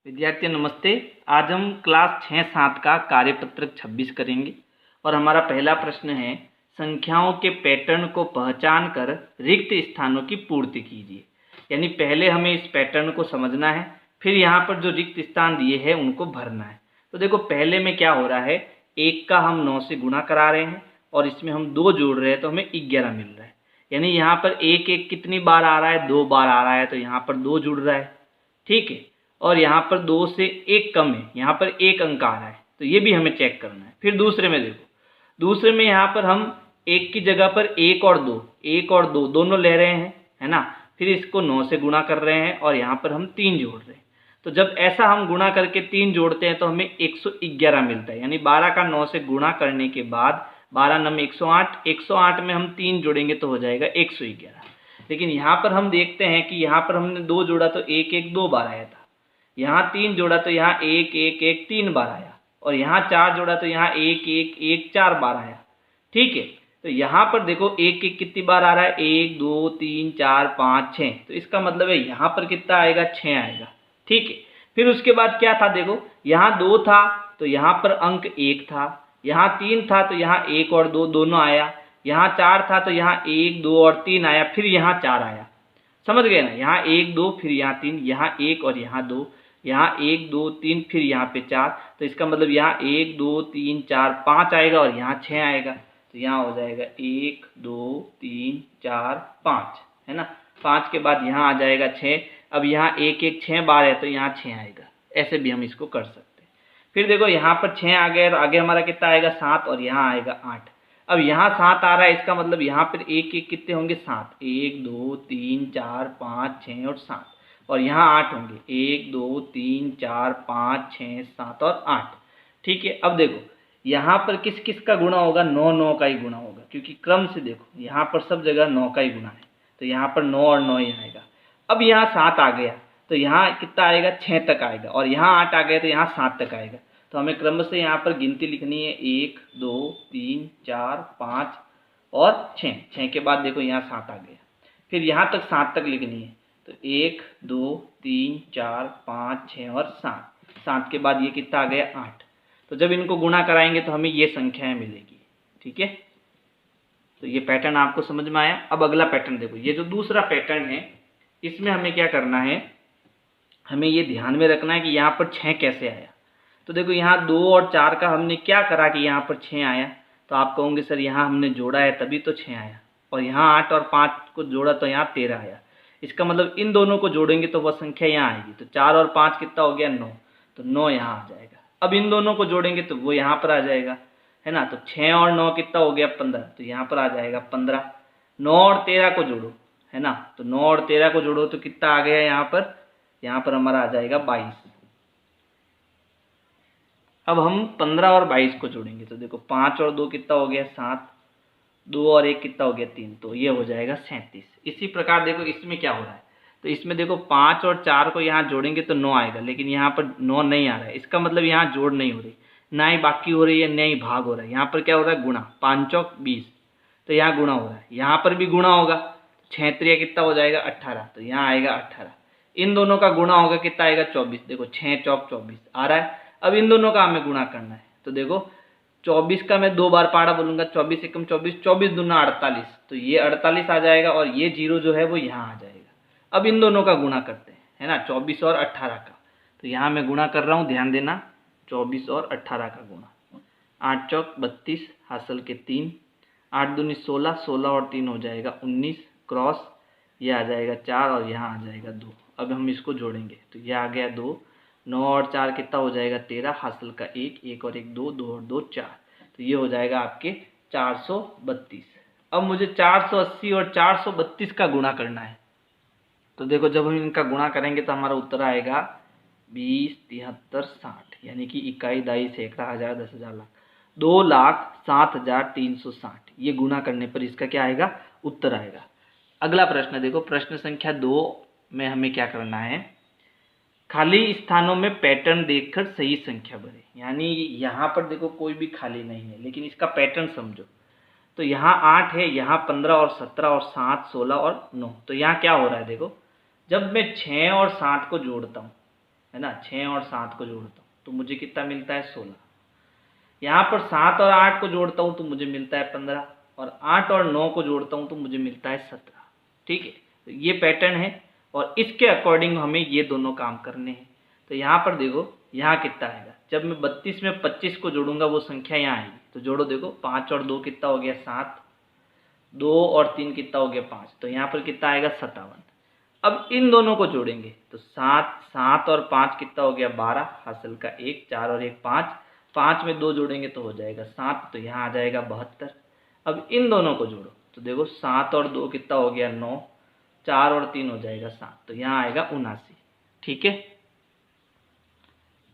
विद्यार्थी नमस्ते। आज हम क्लास 6-7 का कार्यपत्रक 26 करेंगे और हमारा पहला प्रश्न है, संख्याओं के पैटर्न को पहचान कर रिक्त स्थानों की पूर्ति कीजिए। यानी पहले हमें इस पैटर्न को समझना है, फिर यहाँ पर जो रिक्त स्थान दिए हैं उनको भरना है। तो देखो पहले में क्या हो रहा है, 1 का हम 9 से गुणा करा रहे हैं और इसमें हम 2 जोड़ रहे हैं तो हमें 11 मिल रहा है। यानी यहाँ पर 1 कितनी बार आ रहा है, 2 बार आ रहा है, तो यहाँ पर 2 जुड़ रहा है। ठीक है, और यहाँ पर 2 से 1 कम है, यहाँ पर 1 अंक आ रहा है, तो ये भी हमें चेक करना है। फिर दूसरे में देखो, दूसरे में यहाँ पर हम 1 की जगह पर 1 और 2 दोनों ले रहे हैं, है ना। फिर इसको 9 से गुणा कर रहे हैं और यहाँ पर हम 3 जोड़ रहे हैं। तो जब ऐसा हम गुणा करके 3 जोड़ते हैं तो हमें 111 मिलता है। यानी 12 का 9 से गुणा करने के बाद 12 9 108, 108 में हम 3 जोड़ेंगे तो हो जाएगा 111। लेकिन यहाँ पर हम देखते हैं कि यहाँ पर हमने 2 जोड़ा तो 1 1 2 बार आया था, यहाँ 3 जोड़ा तो यहाँ 1 1 1 3 बार आया, और यहाँ 4 जोड़ा तो यहाँ 1 1 1 4 बार आया। ठीक है, तो यहाँ पर देखो 1 1 कितनी बार आ रहा है, 1 2 3 4 5 6, तो इसका मतलब है यहाँ पर कितना आएगा, 6 आएगा। ठीक है, फिर उसके बाद क्या था, देखो यहाँ 2 था तो यहाँ पर अंक 1 था, यहाँ 3 था तो यहाँ 1 और 2 दोनों आया, यहाँ 4 था तो यहाँ 1 2 और 3 आया, फिर यहाँ 4 आया। समझ गए ना, यहाँ 1 2 फिर यहाँ 3, यहाँ 1 और यहाँ 2, यहाँ 1 2 3 फिर यहाँ पे 4, तो इसका मतलब यहाँ 1 2 3 4 5 आएगा और यहाँ 6 आएगा। तो यहाँ हो जाएगा 1 2 3 4 5, है ना। 5 के बाद यहाँ आ जाएगा 6। अब यहाँ 1 1 6 बार है तो यहाँ 6 आएगा। ऐसे भी हम इसको कर सकते हैं। फिर देखो यहाँ पर 6 आ गया तो आगे हमारा कितना आएगा, 7, और यहाँ आएगा 8। अब यहाँ 7 आ रहा है, इसका मतलब यहाँ पर 1 1 कितने होंगे, 7, 1 2 3 4 5 6 और 7, और यहाँ 8 होंगे, 1 2 3 4 5 6 7 और 8। ठीक है, अब देखो यहाँ पर किस किस का गुणा होगा, 9 9 का ही गुणा होगा, क्योंकि क्रम से देखो यहाँ पर सब जगह 9 का ही गुणा है, तो यहाँ पर 9 और 9 ही आएगा। अब यहाँ 7 आ गया तो यहाँ कितना आएगा, 6 तक आएगा, और यहाँ 8 आ गया तो यहाँ 7 तक आएगा। तो हमें क्रम से यहाँ पर गिनती लिखनी है, 1 2 3 4 5 और 6। 6 के बाद देखो यहाँ 7 आ गया, फिर यहाँ तक 7 तक लिखनी है, तो 1 2 3 4 5 6 और 7। 7 के बाद ये कितना आ गया, 8। तो जब इनको गुणा कराएंगे तो हमें ये संख्याएं मिलेगी। ठीक है, तो ये पैटर्न आपको समझ में आया। अब अगला पैटर्न देखो, ये जो दूसरा पैटर्न है इसमें हमें क्या करना है, हमें ये ध्यान में रखना है कि यहाँ पर 6 कैसे आया। तो देखो यहाँ 2 और 4 का हमने क्या करा कि यहाँ पर 6 आया, तो आप कहोगे सर यहाँ हमने जोड़ा है तभी तो 6 आया, और यहाँ 8 और 5 को जोड़ा तो यहाँ 13 आया। इसका मतलब इन दोनों को जोड़ेंगे तो वह संख्या यहाँ आएगी। तो 4 और 5 कितना हो गया, 9, तो 9 यहाँ आ जाएगा। अब इन दोनों को जोड़ेंगे तो वो यहाँ पर आ जाएगा, है ना। तो 6 और 9 कितना हो गया, 15, तो यहाँ पर आ जाएगा 15। 9 और 13 को जोड़ो, है ना, तो 9 और 13 को जोड़ो तो कितना आ गया यहाँ पर हमारा आ जाएगा 22। अब हम 15 और 22 को जोड़ेंगे तो देखो 5 और 2 कितना हो गया, 7, 2 और 1 कितना हो गया, 3, तो ये हो जाएगा 37। इसी प्रकार देखो इसमें क्या हो रहा है, तो इसमें देखो 5 और 4 को यहाँ जोड़ेंगे तो 9 आएगा, लेकिन यहाँ पर 9 नहीं आ रहा है। इसका मतलब यहाँ जोड़ नहीं हो रही, ना ही बाकी हो रही है, ना ही भाग हो रहा है। यहाँ पर क्या हो रहा है, गुणा, 5 चौक 20, तो यहाँ गुणा हो रहा है। यहाँ पर भी गुणा होगा, 6 3 कितना हो जाएगा, 18, तो यहाँ आएगा 18। इन दोनों का गुणा होगा, कितना आएगा, 24। देखो 6 चौक 24 आ रहा है। अब इन दोनों का हमें गुणा करना है, तो देखो 24 का मैं 2 बार पाड़ा बोलूँगा, 24 एकम 24, 24 दूना 48, तो ये 48 आ जाएगा, और ये 0 जो है वो यहाँ आ जाएगा। अब इन दोनों का गुणा करते हैं, है ना, 24 और 18 का। तो यहाँ मैं गुणा कर रहा हूँ, ध्यान देना, 24 और 18 का गुणा, 8 चौक 32 हासिल के 3, 8 दूनी 16, 16 और 3 हो जाएगा 19, क्रॉस ये आ जाएगा 4, और यहाँ आ जाएगा 2। अब हम इसको जोड़ेंगे तो ये आ गया 2, 9 और 4 कितना हो जाएगा, 13, हासिल का 1, 1 और 1 2, 2 और 2 4, तो ये हो जाएगा आपके 432। अब मुझे 480 और 432 का गुणा करना है। तो देखो जब हम इनका गुणा करेंगे तो हमारा उत्तर आएगा 20 73 60, यानी कि इकाई दाई सैकड़ा हजार 10,000 लाख 2,07,360। ये गुणा करने पर इसका क्या आएगा, उत्तर आएगा। अगला प्रश्न देखो, प्रश्न संख्या 2 में हमें क्या करना है, खाली स्थानों में पैटर्न देखकर सही संख्या भरें। यानी यहाँ पर देखो कोई भी खाली नहीं है, लेकिन इसका पैटर्न समझो। तो यहाँ 8 है, यहाँ 15 और 17 और 7 16 और 9, तो यहाँ क्या हो रहा है, देखो जब मैं 6 और 7 को जोड़ता हूँ है ना, 6 और 7 को जोड़ता हूँ तो मुझे कितना मिलता है 16। यहाँ पर 7 और 8 को जोड़ता हूँ तो मुझे मिलता है 15, और 8 और 9 को जोड़ता हूँ तो मुझे मिलता है 17। ठीक है, तो ये पैटर्न है और इसके अकॉर्डिंग हमें ये दोनों काम करने हैं। तो यहाँ पर देखो यहाँ कितना आएगा, जब मैं 32 में 25 को जोड़ूंगा वो संख्या यहाँ आएगी। तो जोड़ो, देखो 5 और 2 कितना हो गया 7, 2 और 3 कितना हो गया 5, तो यहाँ पर कितना आएगा 57। अब इन दोनों को जोड़ेंगे तो 7 और 5 कितना हो गया 12, हासिल का 1, 4 और 1 5, 5 में 2 जोड़ेंगे तो हो जाएगा 7, तो यहाँ आ जाएगा 72। अब इन दोनों को जोड़ो तो देखो 7 और 2 कितना हो गया 9, 4 और 3 हो जाएगा 7, तो यहाँ आएगा 79। ठीक है,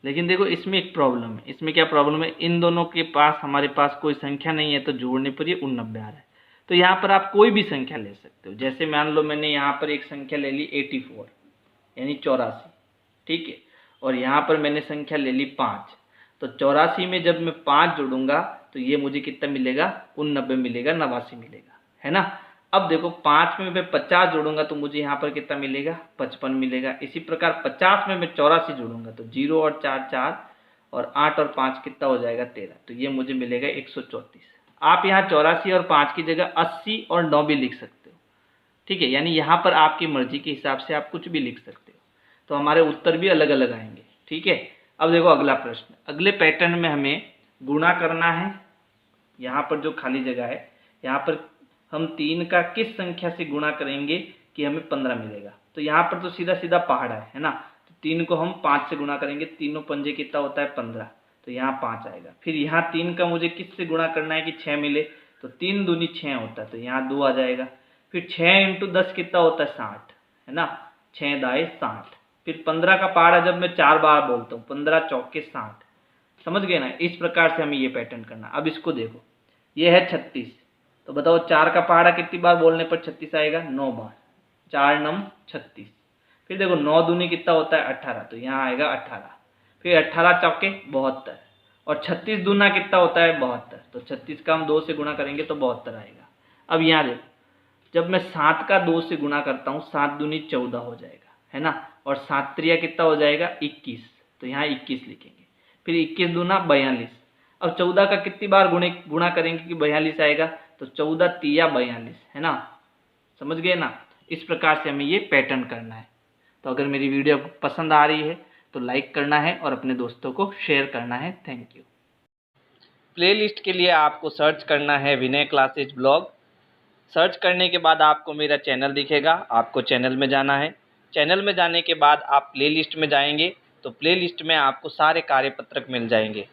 लेकिन देखो इसमें एक प्रॉब्लम है। इसमें क्या प्रॉब्लम है, इन दोनों के पास हमारे पास कोई संख्या नहीं है तो जोड़ने पर ये 89 आ रहा है। तो यहाँ पर आप कोई भी संख्या ले सकते हो, जैसे मान लो मैंने यहाँ पर एक संख्या ले ली 84 यानी 84, ठीक है, और यहाँ पर मैंने संख्या ले ली 5, तो 84 में जब मैं 5 जोड़ूंगा तो ये मुझे कितना मिलेगा 89 मिलेगा, 89 मिलेगा, है ना। अब देखो 5 में मैं 50 जोड़ूंगा तो मुझे यहाँ पर कितना मिलेगा 55 मिलेगा। इसी प्रकार 50 में मैं 84 जोड़ूंगा तो 0 और 4 4 और 8 और 5 कितना हो जाएगा 13, तो ये मुझे मिलेगा 134। आप यहाँ 84 और 5 की जगह 80 और 9 भी लिख सकते हो। ठीक है, यानी यहाँ पर आपकी मर्जी के हिसाब से आप कुछ भी लिख सकते हो, तो हमारे उत्तर भी अलग अलग आएंगे। ठीक है, अब देखो अगला प्रश्न, अगले पैटर्न में हमें गुणा करना है। यहाँ पर जो खाली जगह है, यहाँ पर हम 3 का किस संख्या से गुणा करेंगे कि हमें 15 मिलेगा। तो यहाँ पर तो सीधा सीधा पहाड़ा है ना, तो 3 को हम 5 से गुणा करेंगे, तीनों पंजे कितना होता है 15, तो यहाँ 5 आएगा। फिर यहाँ 3 का मुझे किस से गुणा करना है कि 6 मिले, तो 3 दूनी 6 होता है, तो यहाँ 2 आ जाएगा। फिर 6 इंटू 10 कितना होता है 60, है ना, 6 दाए 60। फिर 15 का पहाड़ा जब मैं 4 बार बोलता हूँ, 15 चौके 60, समझ गए ना। इस प्रकार से हमें ये पैटर्न करना। अब इसको देखो, ये है 36, तो बताओ 4 का पहाड़ा कितनी बार बोलने पर 36 आएगा, 9 बार, 4 नम 36। फिर देखो 9 दूनी कितना होता है 18, तो यहाँ आएगा 18। फिर 18 चौके 72, और 36 दूना कितना होता है 72, तो 36 का हम 2 से गुणा करेंगे तो 72 आएगा। अब यहाँ देखो, जब मैं 7 का 2 से गुणा करता हूँ, 7 दूनी 14 हो जाएगा, है ना, और 7 त्रिया कितना हो जाएगा 21, तो यहाँ 21 लिखेंगे। फिर 21 दूना 42, अब 14 का कितनी बार गुणा करेंगे कि 42 आएगा, तो 14 तिया 42, है ना, समझ गए ना। इस प्रकार से हमें ये पैटर्न करना है। तो अगर मेरी वीडियो पसंद आ रही है तो लाइक करना है और अपने दोस्तों को शेयर करना है। Thank you. प्लेलिस्ट के लिए आपको सर्च करना है विनय क्लासेज ब्लॉग। सर्च करने के बाद आपको मेरा चैनल दिखेगा, आपको चैनल में जाना है। चैनल में जाने के बाद आप प्लेलिस्ट में जाएंगे तो प्लेलिस्ट में आपको सारे कार्यपत्रक मिल जाएंगे।